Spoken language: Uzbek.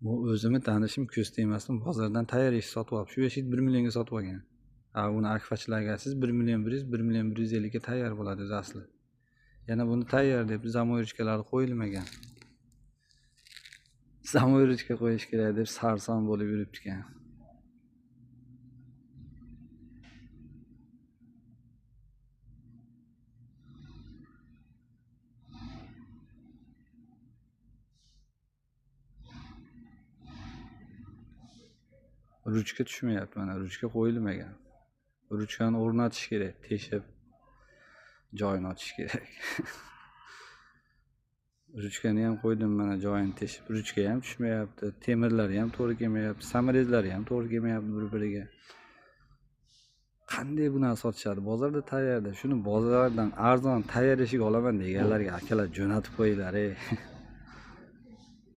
Bu o'zimni tanishim ko'z tegmasdan bozordan tayyor eshik sotib olib, shu eshik 1 millionga sotib olgan. Uni akfachilarga aytsangiz 1 million 100, 1 million 150 ga tayyor bo'ladi o'zi asli. Yana buni tayyor deb zamoyirchkalari qo'yilmagan. Zamoyirchka qo'yish kerak deb sarson bo'lib yuribdi ekan. Ruchka tushmayapti mana, ruchka qo'yilmagan. Ruchkani o'rnatish kerak, teshib joyini ochish kerak. Ruchkani ham qo'ydim mana, joyini teshib. Ruchka ham tushmayapti, temirlari ham to'g'ri kelmayapti, samoryozlari ham to'g'ri kelmayapti bir-biriga. Qanday buni sotishadi? Bozorda tayyorda. Shuni bozordan arzon tayyor eshik olaman deganlarga akalar jo'natib qo'yinglar.